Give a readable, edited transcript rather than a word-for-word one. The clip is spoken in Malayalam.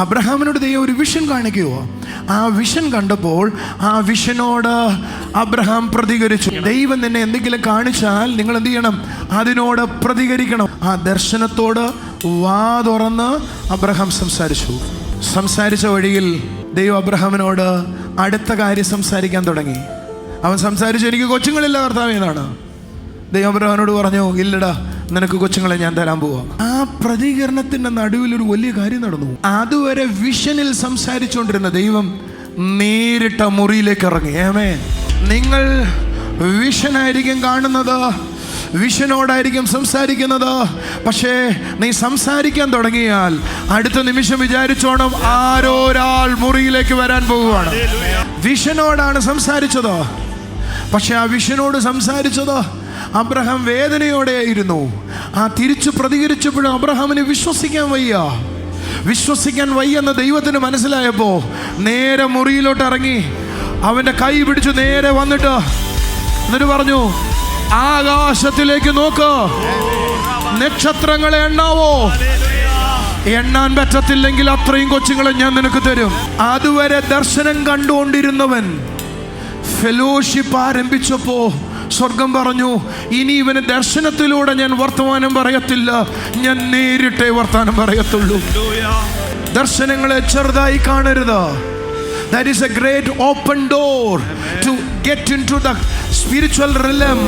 അബ്രഹാമിനോട് ദൈവം ഒരു വിഷൻ കാണിക്കുമോ? ആ വിഷൻ കണ്ടപ്പോൾ ആ വിഷനോട് അബ്രഹാം പ്രതികരിച്ചു. ദൈവം നിന്നെ എന്തെങ്കിലും കാണിച്ചാൽ നിങ്ങൾ എന്ത് ചെയ്യണം? അതിനോട് പ്രതികരിക്കണം. ആ ദർശനത്തോട് വാ തുറന്ന് അബ്രഹാം സംസാരിച്ച വഴിയിൽ ദൈവം അബ്രഹാമിനോട് അടുത്ത കാര്യം സംസാരിക്കാൻ തുടങ്ങി. അവൻ സംസാരിച്ചു, എനിക്ക് കൊച്ചുങ്ങളില്ല കർത്താവേ എന്നാണ്. ദൈവം അബ്രഹാമിനോട് പറഞ്ഞു, ഇല്ലടാ, നിനക്ക് കൊച്ചുങ്ങളെ ഞാൻ തരാൻ പോവാ. ആ പ്രതികരണത്തിന്റെ നടുവിൽ ഒരു വലിയ കാര്യം നടന്നു. അതുവരെ വിഷനിൽ സംസാരിച്ചുകൊണ്ടിരുന്ന ദൈവം നേരിട്ട മുറിയിലേക്ക് ഇറങ്ങി. ആമേൻ. നിങ്ങൾ വിഷനായിരിക്കും കാണുന്നത്, വിഷനോടായിരിക്കും സംസാരിക്കുന്നത്. പക്ഷേ നീ സംസാരിക്കാൻ തുടങ്ങിയാൽ അടുത്ത നിമിഷം വിചാരിച്ചോണം, ആരോ ഒരാൾ മുറിയിലേക്ക് വരാൻ പോവുകയാണ്. വിഷനോടാണ് സംസാരിച്ചത്. പക്ഷെ ആ വിഷനോട് സംസാരിച്ചത് അബ്രഹാം വേദനയോടെയായിരുന്നു. ആ തിരിച്ചു പ്രതികരിച്ചപ്പോഴും അബ്രഹാമിന് വിശ്വസിക്കാൻ വയ്യെന്ന് ദൈവത്തിന് മനസ്സിലായപ്പോ നേരെ മുറിയിലോട്ട് ഇറങ്ങി അവന്റെ കൈ പിടിച്ചു നേരെ വന്നിട്ട് എന്നിട്ട് പറഞ്ഞു, ആകാശത്തിലേക്ക് നോക്ക്, നക്ഷത്രങ്ങളെ എണ്ണാവോ? എണ്ണാൻ പറ്റത്തില്ലെങ്കിൽ അത്രയും കൊച്ചുങ്ങളെ ഞാൻ നിനക്ക് തരും. അതുവരെ ദർശനം കണ്ടുകൊണ്ടിരുന്നവൻ ഫെലോഷിപ്പ് ആരംഭിച്ചപ്പോ സ്വർഗം പറഞ്ഞു, ഇനി ഇവന് ദർശനത്തിലൂടെ ഞാൻ വർത്തമാനം പറയത്തില്ല, ഞാൻ നേരിട്ടേ വർത്തമാനം പറയത്തുള്ളൂ. ദർശനങ്ങളെ ചെറുതായി കാണരുത്. That is a great open door to get into the spiritual realm.